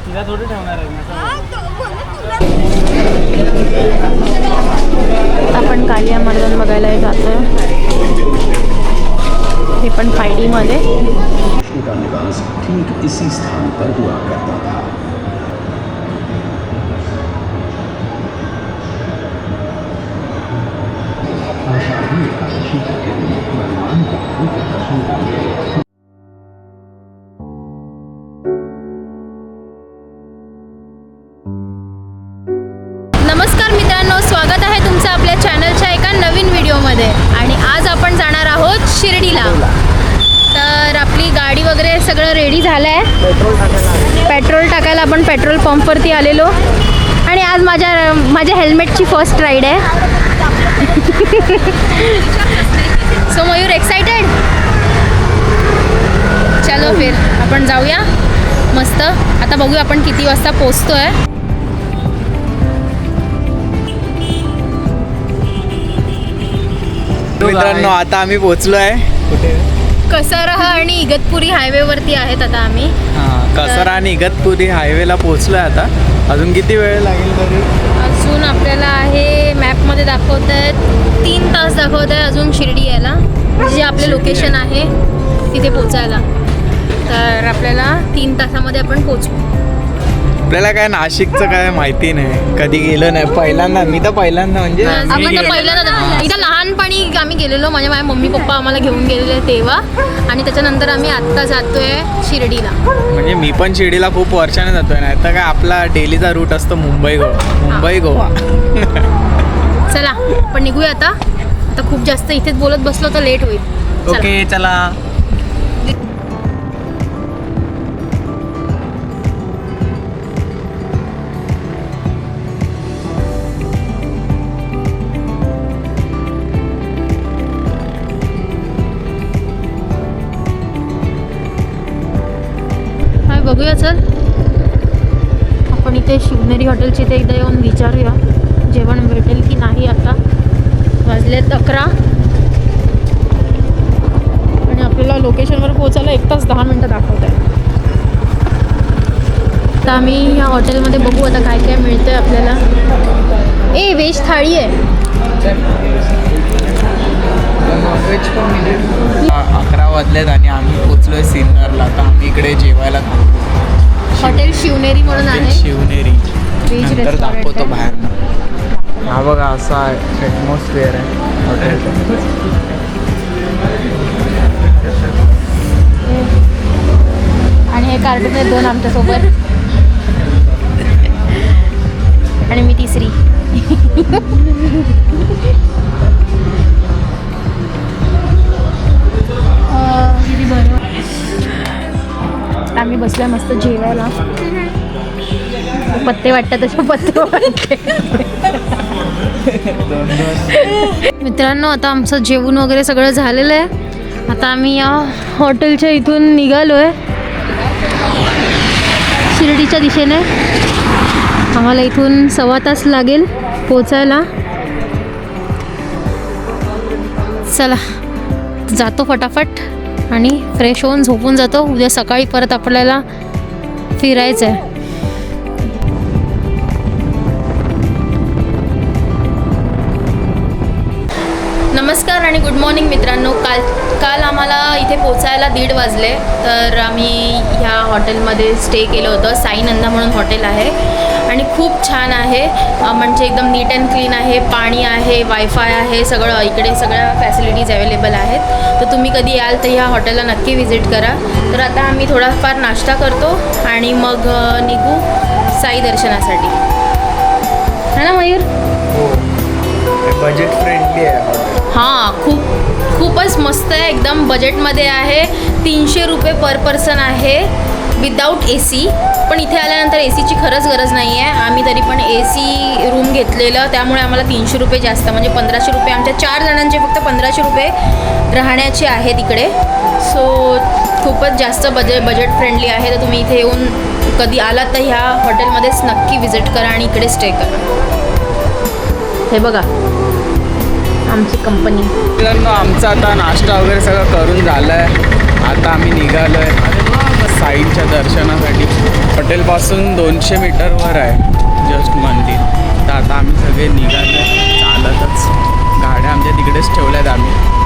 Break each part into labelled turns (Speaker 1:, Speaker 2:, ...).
Speaker 1: तिला थोडी ठेवणार आहे.
Speaker 2: आपण कालिया मर्दन बघायला जातोय. हे पण 5D मध्ये.
Speaker 3: का निवास ठीक इसी स्थान पर हुआ करता था.
Speaker 2: नमस्कार मित्रांनो, स्वागत आहे तुमचं आपल्या चॅनलच्या एका नवीन व्हिडिओमध्ये. आणि आज आपण जाणार आहोत शिर्डीला. तर आपली गाडी वगैरे सगळं रेडी झालं आहे. पेट्रोल टाकायला आपण पेट्रोल पंपवरती आलेलो. आणि आज माझ्या हेल्मेटची फर्स्ट राईड आहे. So Mayur excited? चलो फिर आपण जाऊया मस्त. आता बघूया आपण किती वाजता पोचतोय.
Speaker 1: मित्रांनो आता आम्ही पोहोचलो आहे. कुठे?
Speaker 2: कसरा आणि इगतपुरी हायवेवरती आहेत आता आम्ही.
Speaker 1: हां, कसरा आणि इगतपुरी हायवेला पोहोचलो आहे. आता अजून किती वेळ लागेल तरी?
Speaker 2: अजून आपल्याला आहे मॅपमध्ये दाखवत आहेत 3 तास दाखवत आहे अजून शिर्डी यायला. जे आपले लोकेशन आहे तिथे पोचायला. तर आपल्याला 3 तासामध्ये आपण पोचू.
Speaker 1: आपल्याला काय नाशिकचं काय माहिती नाही, कधी गेलो नाही. पहिल्यांदा मी तर पहिल्यांदा म्हणजे
Speaker 2: आपण तर पहिल्यांदा इथं लहानपणी आम्ही गेलेलो. माझ्या मम्मी पप्पा आम्हाला घेऊन गेलेले तेव्हा. आणि त्याच्यानंतर आम्ही आत्ता जातोय शिर्डीला.
Speaker 1: म्हणजे मी पण शिर्डीला खूप वर्षाने जातोय. नाही तर काय आपला डेलीचा रूट असतो मुंबई गोवा.
Speaker 2: चला आपण निघूया आता. आता खूप जास्त इथेच बोलत बसलो तर लेट होईल.
Speaker 1: ओके चला.
Speaker 2: बघूया चल. आपण इथे शिवनेरी हॉटेलची इथे एकदा येऊन विचारूया जेवण भेटेल की नाही. आता वाजलेत 11 आणि आपल्याला लोकेशनवर पोहोचायला 1 तास 10 मिनटं दाखवत आहे. तर आम्ही या हॉटेलमध्ये बघू आता काय काय मिळतंय आपल्याला. व्हेज थाळी आहे.
Speaker 1: 11 वाजलेत आणि आम्ही पोचलोय सिन्नरला. आता आम्ही इकडे जेवायला
Speaker 2: हॉटेल शिवनेरी म्हणून आहे.
Speaker 1: शिवनेरी
Speaker 2: व्हेज
Speaker 1: नंतर
Speaker 2: रेस्टॉरंट
Speaker 1: दाखवतो
Speaker 2: आहे.
Speaker 1: बाहेर. हा बघा असा ॲटमॉस्फिअर आहे हॉटेलचं.
Speaker 2: आणि हे कार्टून आहेत 2 आमच्यासोबत. आणि मी तिसरी. आम्ही बसलोय मस्त जेवायला. पत्ते वाटतात तसे पत्ते वाटते. मित्रांनो आता आमचं जेवण वगैरे सगळं झालेलं आहे. आता आम्ही या हॉटेलच्या इथून निघालोय शिर्डीच्या दिशेने. आम्हाला इथून 1.25 तास लागेल पोचायला. चला जातो फटाफट आणि फ्रेश होऊन झोपून जातो. उद्या सकाळी परत आपल्याला फिरायचं आहे. नमस्कार आणि गुड मॉर्निंग मित्रांनो. काल आम्हाला इथे पोचायला 1:30 वाजले. तर आम्ही ह्या हॉटेलमध्ये स्टे केलं होतं. साईनंदा म्हणून हॉटेल आहे आणि खूप छान आहे. म्हणजे एकदम नीट अँड क्लीन आहे. पाणी आहे, वायफाय आहे, सगळं इकडे सगळ्या फॅसिलिटीज अवेलेबल आहेत. तर तुम्ही कधी याल तर ह्या हॉटेलला नक्की व्हिजिट करा. तर आता आम्ही थोडाफार नाश्ता करतो आणि मग निघू साई दर्शनासाठी. है ना मयूर?
Speaker 1: बजेट फ्रेंडली आहे.
Speaker 2: हां खूपच मस्त आहे. एकदम बजेटमध्ये आहे. 300 रुपये पर पर्सन आहे विदाऊट AC. पण इथे आल्यानंतर ACची खरंच गरज नाही आहे. आम्ही तरी पण AC रूम घेतलेलं, त्यामुळे आम्हाला 300 रुपये जास्त, म्हणजे 1500 रुपये. आमच्या 4 जणांचे फक्त 1500 रुपये राहण्याचे आहेत इकडे. सो खूपच जास्त बजेट फ्रेंडली आहे. तर तुम्ही इथे येऊन कधी आलात तर ह्या हॉटेलमध्येच नक्की व्हिजिट करा आणि इकडे स्टे करा. हे बघा आमची कंपनी.
Speaker 1: मित्रांनो आमचा आता नाश्ता वगैरे सगळं करून झालं आहे. आता आम्ही निघालो आहे साईंच्या दर्शनासाठी. हॉटेलपासून 200 मीटरवर आहे जस्ट मंदिर. तर आता आम्ही सगळे निघालो चालतच. गाड्या आमच्या तिकडेच ठेवल्यात आम्ही.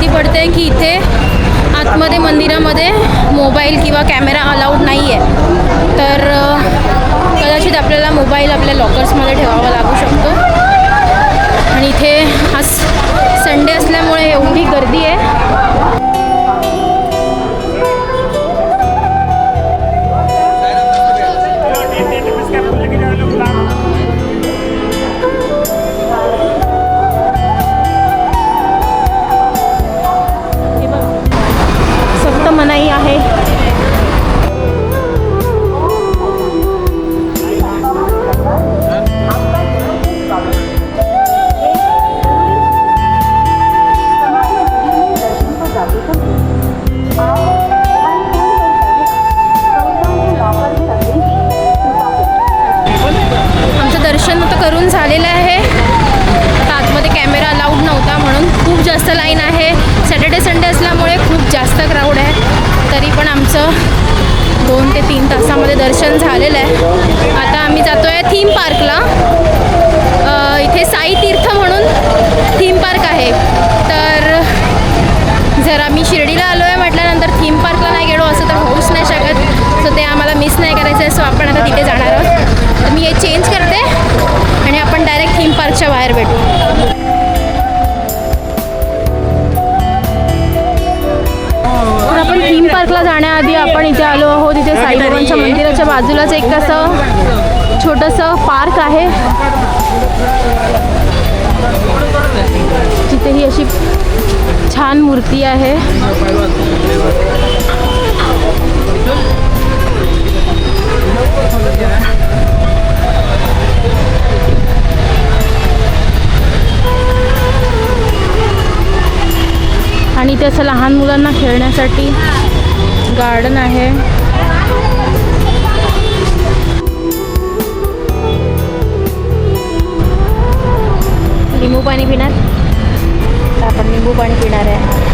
Speaker 2: पडते की इथे आतमध्ये मंदिरामध्ये मोबाईल किंवा कॅमेरा अलाउड नाही आहे. तर कदाचित आपल्याला मोबाईल आपल्या लॉकर्समध्ये ठेवावा लागू शकतो. आणि इथे आज संडे असल्यामुळे एवढी गर्दी आहे. मनाई आहे. आमचं दर्शन आता करून झालेलं आहे. आता आतमध्ये कॅमेरा अलाउड नव्हता म्हणून खूप जास्त लाईन आहे. सॅटर्डे संडे असल्यामुळे खूप जास्त क्राऊड आहे. तरी पण आमचं 2 ते 3 तासामध्ये दर्शन झालेलं आहे. आता आम्ही जातो आहे थीम पार्कला. इथे साई तीर्थ म्हणून थीम पार्क आहे. तर जर आम्ही शिर्डीला आलो आहे म्हटल्यानंतर थीम पार्कला नाही गेलो असं तर होऊच नाही शकत. सो ते आम्हाला मिस नाही करायचं आहे. सो आपण आता तिथे जाणार आहोत. तर मी हे चेंज करते आणि आपण डायरेक्ट थीम पार्कच्या बाहेर भेटू. आपण थीम पार्कला जाण्याआधी आपण इथे आलो आहोत. इथे साईबाबांच्या मंदिराच्या बाजूलाच एक असं छोटंसं पार्क आहे. जिथे ही अशी छान मूर्ती आहे. आणि इथे असं लहान मुलांना खेळण्यासाठी गार्डन आहे. लिंबू पाणी पिणार. तर आपण लिंबू पाणी पिणार आहे.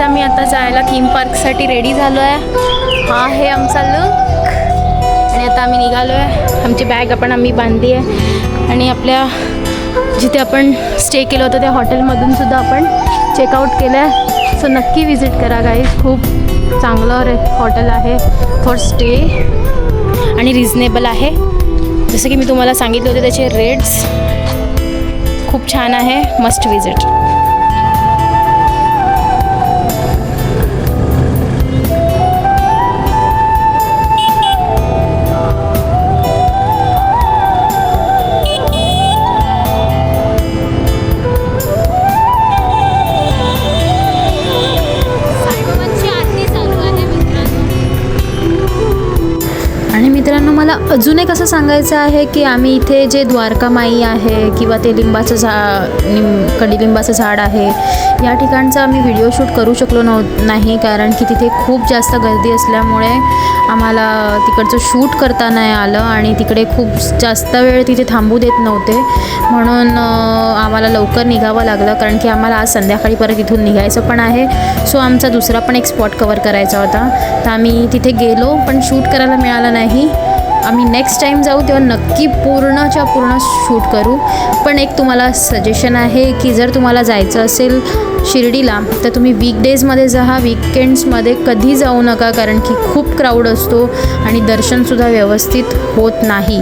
Speaker 2: आम्ही आता जायला थीम पार्कसाठी रेडी झालो आहे. हा आहे आमचा लुक. आणि आता आम्ही निघालो आहे. आमची बॅग आम्ही बांधली आहे. आणि आपल्या जिथे आपण स्टे केलं होतं त्या हॉटेलमधून सुद्धा आपण चेकआउट केलं आहे. सो नक्की विजिट करा गाईज. खूप चांगलं हॉटेल आहे फॉर स्टे आणि रिजनेबल आहे. जसं की मी तुम्हाला सांगितलं होते त्याचे रेट्स खूप छान आहे. Must visit. मित्रांनो मला अजून एक असं सांगायचं आहे की आम्ही इथे जे द्वारकामाई आहे किंवा ते कडीलिंबाचं झाड आहे या ठिकाणचा आम्ही व्हिडिओ शूट करू शकलो नाही कारण की तिथे खूप जास्त गर्दी असल्यामुळे आम्हाला तिकडचं शूट करता नाही आलं. आणि तिकडे खूप जास्त वेळ तिथे थांबू देत नव्हते म्हणून आम्हाला लवकर निघावं लागलं कारण की आम्हाला आज संध्याकाळी परत इथून निघायचं पण आहे. सो आमचा दुसरा पण एक स्पॉट कवर करायचा होता. तर आम्ही तिथे गेलो पण शूट करायला मिळालं नाही. आम्ही नेक्स्ट टाईम जाऊ तेव्हा नक्की पूर्णच्या पूर्ण शूट करू. पण एक तुम्हाला सजेशन आहे की जर तुम्हाला जायचं असेल शिर्डीला तर तुम्ही वीकडेजमध्ये जा, वीकेंड्समध्ये कधी जाऊ नका, कारण की खूप क्राऊड असतो आणि दर्शनसुद्धा व्यवस्थित होत नाही.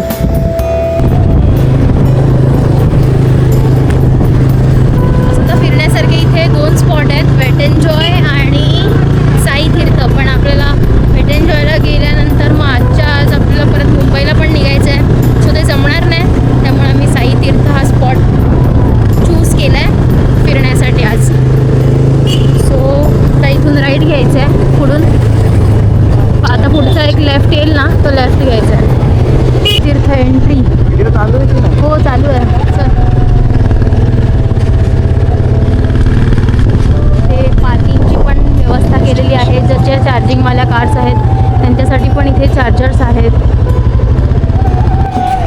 Speaker 2: असं फिरण्यासारखे इथे 2 स्पॉट आहेत, वेट एन्जॉय आणि साई तीर्थ. पण आपल्याला वेट एन्जॉयला गेल्यानंतर मग आजच्या आज आपल्याला परत मुंबईला पण निघायचं आहे, सो ते जमणार नाही. त्यामुळे आम्ही साई तीर्थ हा स्पॉट चूज केला आहे फिरण्यासाठी आज. सो आता इथून राईट घ्यायचं आहे पुढून. आता पुढचा एक लेफ्ट येईल ना, तो लेफ्ट घ्यायचा आहे. तीर्थ एंट्री हो चालू आहे. चल ते पार्किंगची पण व्यवस्था केलेली आहे. ज्याच्या चार्जिंगवाल्या कार्स आहेत त्यांच्यासाठी पण इथे चार्जर्स आहेत.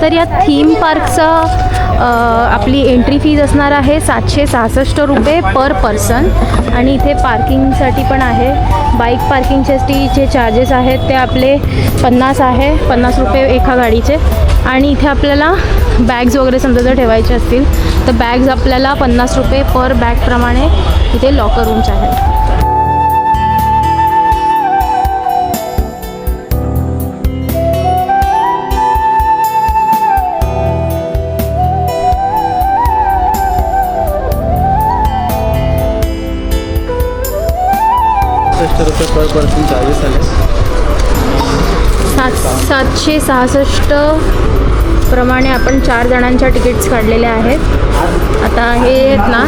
Speaker 2: तर या थीम पार्कचा आपली एंट्री फीज असणार आहे 766 रुपये पर पर्सन. आणि इथे पार्किंगसाठी पण आहे. बाईक पार्किंगचे जे चार्जेस आहेत ते आपले 50 आहे, 50 रुपये एका गाडीचे. आणि इथे आपल्याला बॅग्स वगैरे समजा जर ठेवायचे असतील तर बॅग्स आपल्याला 50 रुपये पर बॅगप्रमाणे इथे लॉकर रूम्स आहेत.
Speaker 1: ₹766 पर पर्सन चार्जेस आले.
Speaker 2: 766 प्रमाणे आपण 4 जणांच्या तिकीट्स काढलेल्या आहेत. आता हे आहेत ना,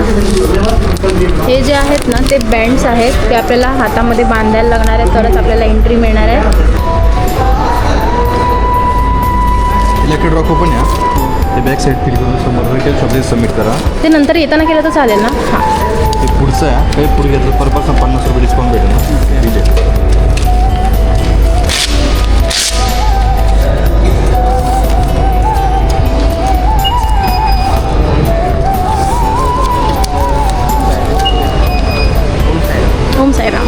Speaker 2: हे जे आहेत ना ते बँड्स आहेत, ते आपल्याला हातामध्ये बांधायला लागणार आहे तरच आपल्याला एंट्री मिळणार आहे.
Speaker 4: इलेक्ट्रिक रॉक ओपन या ते बॅक साईड फिल करून समोर रिटेल शॉपमध्ये सबमिट करा.
Speaker 2: ते नंतर येताना केलं तर चालेल ना. हां
Speaker 4: ते पुढचं आहे, काही पुढे घेतलं पर पर्सन 50 रुपये डिस्काउंट भेटेल ना. ठीक
Speaker 2: ओम साईराम.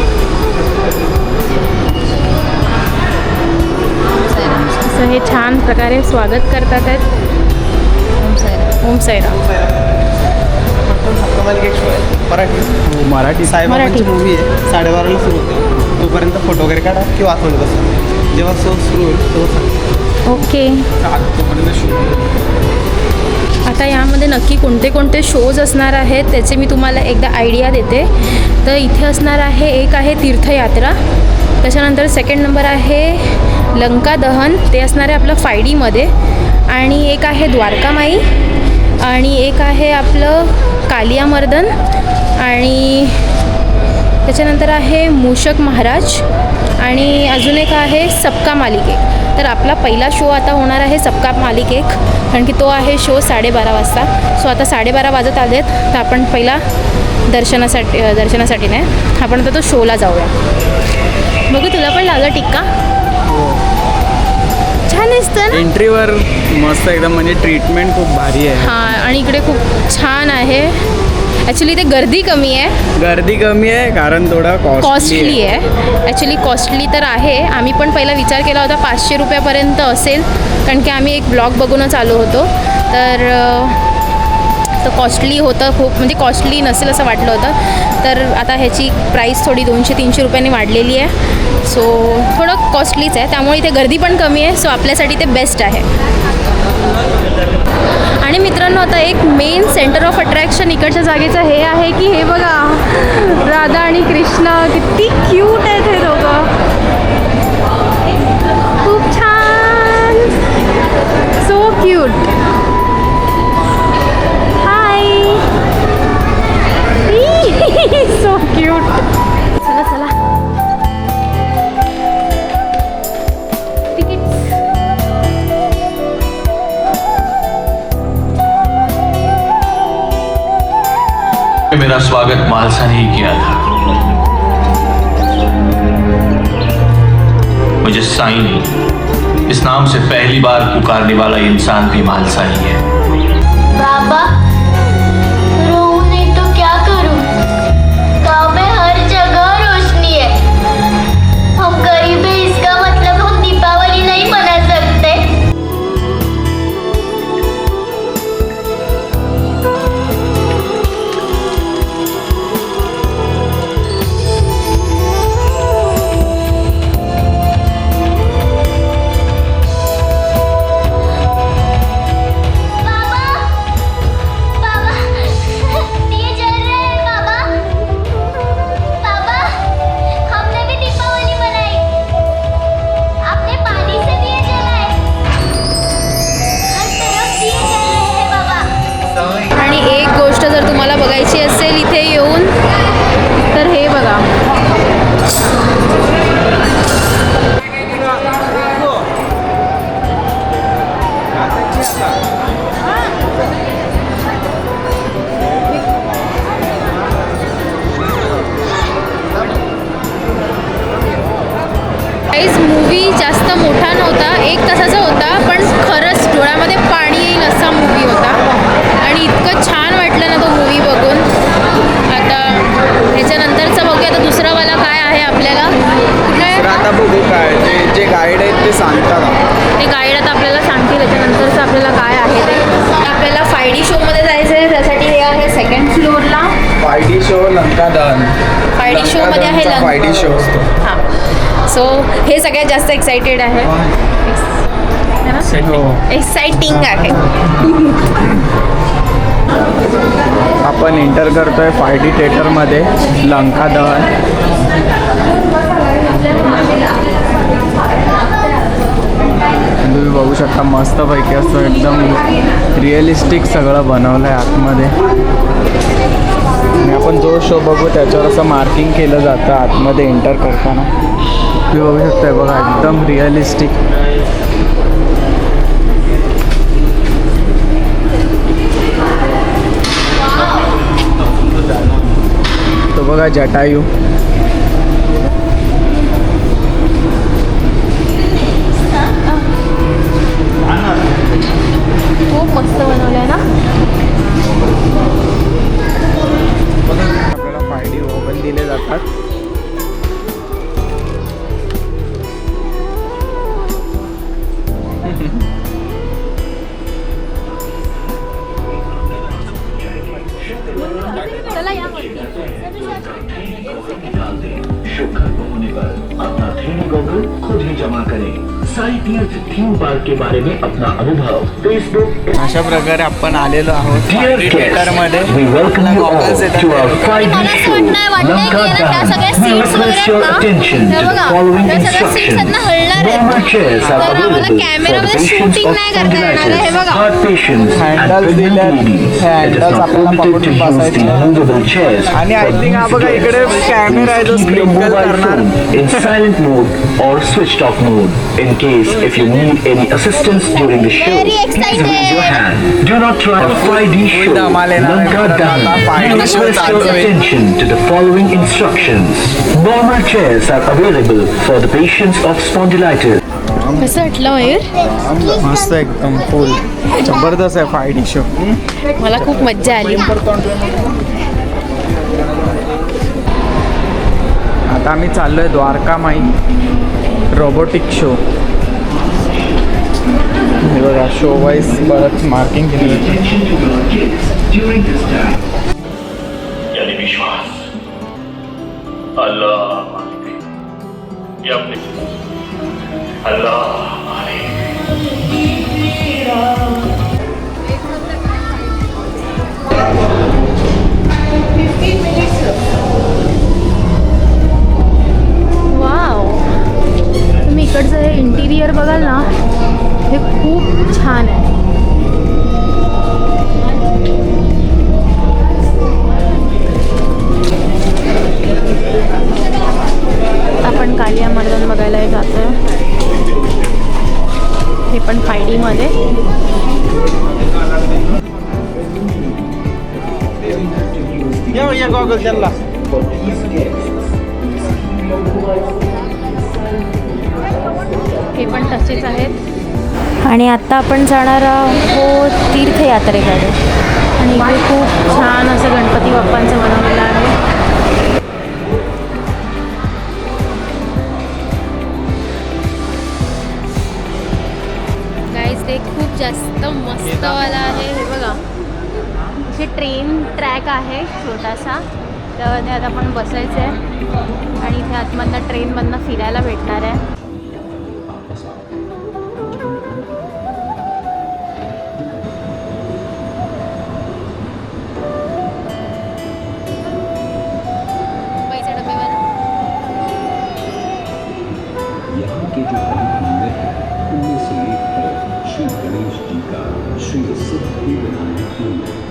Speaker 2: असं हे छान प्रकारे स्वागत करतात आहेत. ओम साईराम. ओम साईराम.
Speaker 1: मराठी
Speaker 5: साईबाबांची मूवी आहे, 12:30ला सुरू होते. तोपर्यंत फोटो वगैरे काढा किंवा आतमध्ये बसा. जेव्हा शो सुरू होईल तेव्हा
Speaker 2: ओके. आता यामध्ये नक्की कोणते कोणते शोज असणार आहेत त्याचे मी तुम्हाला एकदा आयडिया देते. तर इथे असणार आहे, एक आहे तीर्थयात्रा, त्याच्यानंतर सेकंड नंबर आहे लंका दहन, ते असणार आहे आपलं 5Dमध्ये. आणि एक आहे द्वारकामाई, आणि एक आहे आपलं कालियामर्दन, आणि त्याच्यानंतर आहे मूषक महाराज, आणि अजून एक आहे सबका मालिक एक. तर आपला पहिला शो आता होणार आहे सबका मालिक एक, कारण की तो आहे शो 12:30 वाजता. सो आता 12:30 वाजत आलेत, तर आपण पहिला दर्शनासाठी नाही, आपण आता तो शोला जाऊया. बघू तुला पण लागला टिक्का. छान दिसतं ना.
Speaker 1: एंट्रीवर मस्त एकदम, म्हणजे ट्रीटमेंट खूप भारी आहे.
Speaker 2: हां, आणि इकडे खूप छान आहे. ॲक्च्युली ते गर्दी कमी आहे.
Speaker 1: गर्दी कमी आहे कारण थोडा
Speaker 2: कॉस्टली आहे. ॲक्च्युली कॉस्टली तर आहे. आम्ही पण पहिला विचार केला होता 500 रुपयापर्यंत असेल, कारण की आम्ही एक ब्लॉग बघूनच आलो होतो. तर कॉस्टली होतं खूप, म्हणजे कॉस्टली नसेल असं वाटलं होतं. तर आता ह्याची प्राईस थोडी 200-300 रुपयांनी वाढलेली आहे. सो थोडं कॉस्टलीच आहे, त्यामुळे इथे गर्दी पण कमी आहे. सो आपल्यासाठी ते बेस्ट आहे. आणि मित्रांनो, आता एक मेन सेंटर ऑफ अट्रॅक्शन इकडच्या जागेचं हे आहे की हे बघा, राधा आणि कृष्ण किती क्यूट आहेत हे दोघं. खूप छान, सो क्यूट. हाय, सो क्यूट. चला चला.
Speaker 6: मेरा स्वागत मालसा ने ही किया था. मुझे साईं इस नाम से पहली बार पुकारने वाला इंसान भी मालसा ही है.
Speaker 7: बाबा, रोऊं नहीं तो क्या करूं? गांव में हर जगह रोशनी है. हम गरीब हैं, इसका मतलब हम दीपावली नहीं मना सकते.
Speaker 1: शो लंका दहन.
Speaker 2: 5D शो मध्ये आहे लंका.
Speaker 1: 5D शो असतो.
Speaker 2: हां सो हे सगळ्यात जास्त एक्साइटेड आहे
Speaker 1: हो.
Speaker 2: एक्साइटिंग आहे.
Speaker 1: आपण एंटर करतोय 5D थिएटरमध्ये लंका दहन. तुम्ही बघू शकता मस्तपैकी असं एकदम रिअलिस्टिक सगळं बनवलं आहे आतमध्ये. आणि आपण जो शो बघू त्याच्यावर असं मार्किंग केलं जातं आतमध्ये एंटर करताना. तुम्ही बघू शकता बघा एकदम रिअलिस्टिक. तो बघा जटायू.
Speaker 2: खूप मस्त बनवलं आहे ना.
Speaker 1: आपल्याला 5D ओव्हन दिले जातात.
Speaker 3: शुभ कर्म होने पर अपना थीम गूगल खुद ही जमा करें. साई तीर्थ थीम पार्क के बारे में अपना अनुभव फेसबुक.
Speaker 1: अशा प्रकारे आपण आलेलो आहोत
Speaker 3: Dear
Speaker 1: 5D
Speaker 3: guests,
Speaker 1: थिएटरमध्ये.
Speaker 3: we welcome you all
Speaker 1: goggles
Speaker 3: to our
Speaker 1: येतात.
Speaker 3: 5D
Speaker 2: मला असं
Speaker 3: show,
Speaker 2: वाटतंय की
Speaker 3: Lanka
Speaker 2: ना त्या सगळ्या
Speaker 3: Dhan. We
Speaker 2: सीट्स वगैरे
Speaker 3: request your
Speaker 2: आहेत ना,
Speaker 3: attention
Speaker 2: हे
Speaker 3: to the
Speaker 2: बघा,
Speaker 3: following
Speaker 2: त्या सगळ्या सीट्स आहेत ना
Speaker 3: instructions.
Speaker 2: हलणार आहेत.
Speaker 3: Normal chairs are
Speaker 2: तर आम्हाला
Speaker 3: available for the
Speaker 2: कॅमेरामध्ये
Speaker 3: patients
Speaker 2: शूटिंग
Speaker 3: of
Speaker 2: नाही करता येणार आहे. हे
Speaker 3: spondylitis,
Speaker 2: बघा.
Speaker 3: heart patients, and
Speaker 1: Handles
Speaker 3: pregnant
Speaker 1: दिल्यात.
Speaker 3: ladies.
Speaker 1: हे
Speaker 3: It is
Speaker 1: handles
Speaker 3: not
Speaker 1: आपल्याला
Speaker 3: permitted
Speaker 1: पकडून
Speaker 3: to use the
Speaker 1: बसायचे.
Speaker 3: movable chairs.
Speaker 1: आणि I
Speaker 3: for
Speaker 1: think हा
Speaker 3: these
Speaker 1: बघा
Speaker 3: guests.
Speaker 1: इकडे कॅमेरा आहे जो
Speaker 3: Please keep your
Speaker 1: sprinkle
Speaker 3: mobile
Speaker 1: करणार.
Speaker 3: phone in silent mode or switched off mode. In case if you need any assistance during the show,
Speaker 2: Very
Speaker 3: please
Speaker 2: excited.
Speaker 3: raise your hand. Do not try a 5D show.
Speaker 1: धमाल येणार आहे.
Speaker 3: Lanka Dhan.
Speaker 1: आता 5D
Speaker 3: We
Speaker 1: show
Speaker 3: request
Speaker 1: चालू
Speaker 3: your
Speaker 1: आहे.
Speaker 3: attention to the following instructions. Normal chairs are available for the patients of spondylitis.
Speaker 2: कसं वाटलं मयूर?
Speaker 1: मस्त एकदम फुल जबरदस्त आहे 5D शो.
Speaker 2: मला खूप मज्जा आली.
Speaker 1: आता आम्ही चाललोय द्वारकामाई रोबोटिक शो. हे बघा शो वाईज बरंच मार्किंग केली.
Speaker 3: During this time.
Speaker 6: यानी विश्वास, अल्लाह मालिक, ये अपने अल्लाह मालिक.
Speaker 2: वाव, तुम्ही इकडचं हे इंटिरियर बघाल ना, हे खूप छान आहे. आपण कालिया मर्दन बघायला जातोय. हे पण 5D मध्ये.
Speaker 5: या गॉगल त्यांना.
Speaker 2: हे पण तसेच आहेत. आणि आत्ता आपण जाणार आहोत तीर्थयात्रेकडे. आणि इथे खूप छान असं गणपती बाप्पांचं बनवलेलं आहे. गाईज ते खूप जास्त मस्तवाला आहे. हे बघा इथे ट्रेन ट्रॅक आहे छोटासा. तर त्यात आपण बसायचं आहे आणि इथे आतमधनं ट्रेनमधनं फिरायला भेटणार आहे. मुंबईचा डबेवाला.
Speaker 3: यहाँ के जो प्रमुख मंदिर हैं उनमें से एक है श्री गणेश जी का श्री सिद्धि विनायक मंदिर.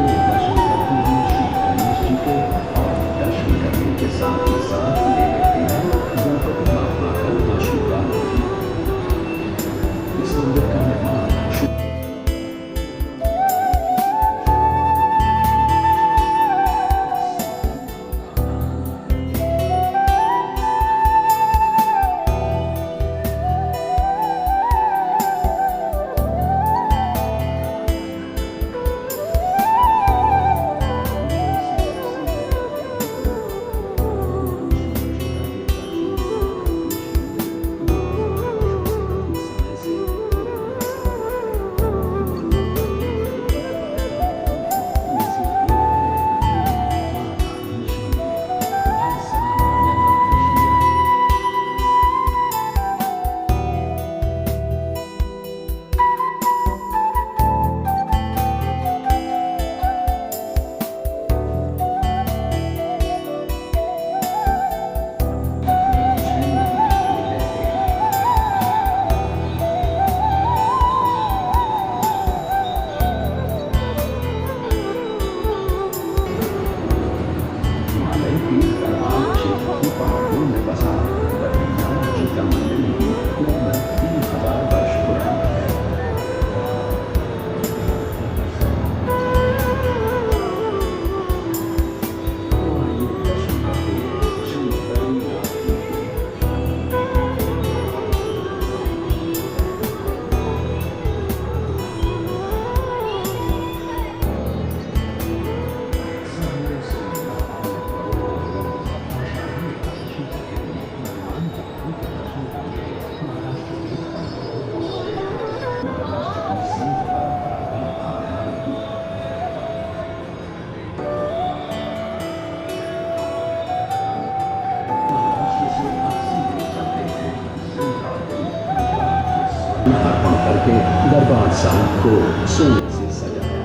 Speaker 3: लोग दर्शन करते हैं श्री गणेश जी के और दर्शन करने के साथ ही साथ को सोने से सजाया।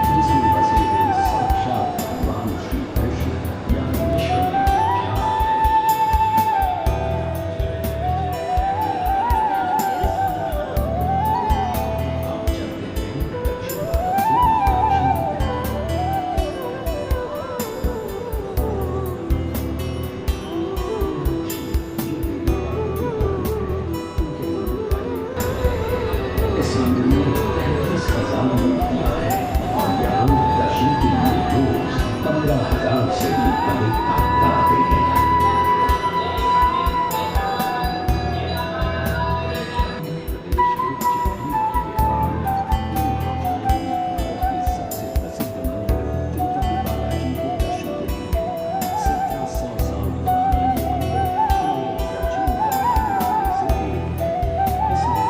Speaker 3: जिसमें बसे हैं साक्षात भगवान श्री कृष्ण यानी ईश्वर का प्यार है। आप चलते हैं दक्षिण इस मंदिर में 35,000 मूर्तियां हैं और यहाँ दर्शन के लिए रोज 15,000 से भी अधिक भक्त आते हैं। सबसे प्रसिद्ध मंदिर तिरुपति बालाजी के दर्शन के लिए 1700 साल पुराना ये मंदिर हमारे प्राचीन धर्म में से एक है। इसमें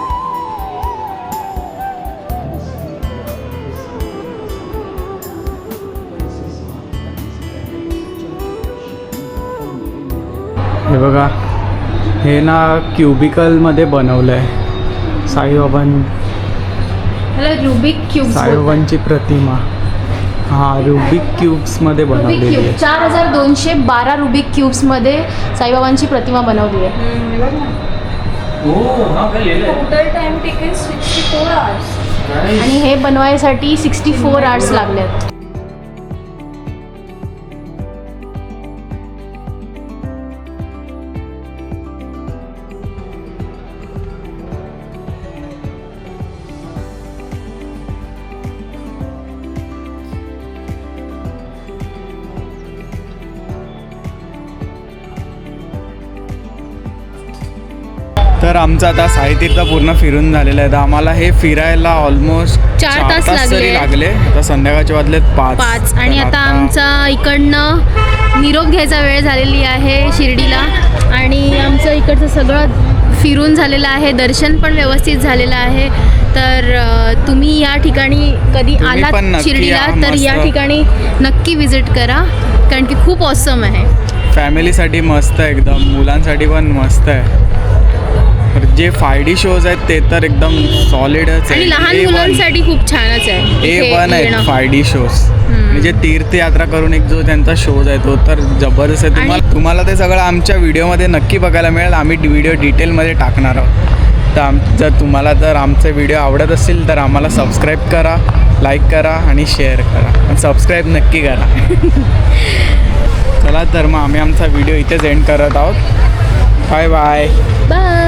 Speaker 1: हे बघा, हे ना क्युबिकलमध्ये बनवलं आहे साईबाबां
Speaker 2: ह्याला रुबिक क्यूब्स
Speaker 1: साईबाबांची प्रतिमा. हां, रुबिक क्यूब्समध्ये
Speaker 2: रुबिक
Speaker 1: बनवलेली
Speaker 2: क्यूब
Speaker 1: आहे.
Speaker 2: 4212 रुबिक क्यूब्समध्ये साईबाबांची प्रतिमा बनवली आहे.
Speaker 8: Total time taken 64 hours.
Speaker 2: आणि हे बनवायसाठी 64 आवर्स लागलेत.
Speaker 1: तर आमचं आता साईतीर्थ पूर्ण फिरून झालेलं आहे. तर आम्हाला हे फिरायला ऑलमोस्ट
Speaker 2: 4 तास
Speaker 1: तरी
Speaker 2: लागले.
Speaker 1: लागले. आता संध्याकाळचे वाजलेत 5.
Speaker 2: आणि
Speaker 1: तर
Speaker 2: आता आमचा इकडनं निरोप घ्यायचा वेळ झालेली आहे शिर्डीला. आणि आमचं इकडचं सगळं फिरून झालेलं आहे. दर्शन पण व्यवस्थित झालेलं आहे. तर तुम्ही या ठिकाणी कधी
Speaker 1: तुम्ही पण
Speaker 2: आलात
Speaker 1: नक्की
Speaker 2: शिर्डीला
Speaker 1: या,
Speaker 2: तर या
Speaker 1: मस्त.
Speaker 2: ठिकाणी नक्की विजिट करा, कारण की खूप ऑसम आहे.
Speaker 1: फॅमिलीसाठी मस्त आहे एकदम, मुलांसाठी पण मस्त आहे. तर जे 5D शोज आहेत ते तर एकदम सॉलिडच आहे.
Speaker 2: आणि लहान मुलांसाठी खूप छानच आहे इथे
Speaker 1: A1 आहेत
Speaker 2: येणं.
Speaker 1: 5D shows. आणि जे तीर्थयात्रा करून एक जो त्यांचा शोज आहे तो तर जबरदस्त आहे. तुम्हाला ते सगळं आमच्या व्हिडिओमध्ये नक्की बघायला मिळेल. आम्ही व्हिडिओ डिटेलमध्ये टाकणार आहोत. तर जर तुम्हाला जर आमचे व्हिडिओ आवडत असतील तर आम्हाला सबस्क्राईब करा, लाईक करा आणि शेअर करा. आणि सबस्क्राईब नक्की करा. चला तर मग आम्ही आमचा व्हिडिओ इथेच एंड करत आहोत. Bye bye.
Speaker 2: बाय.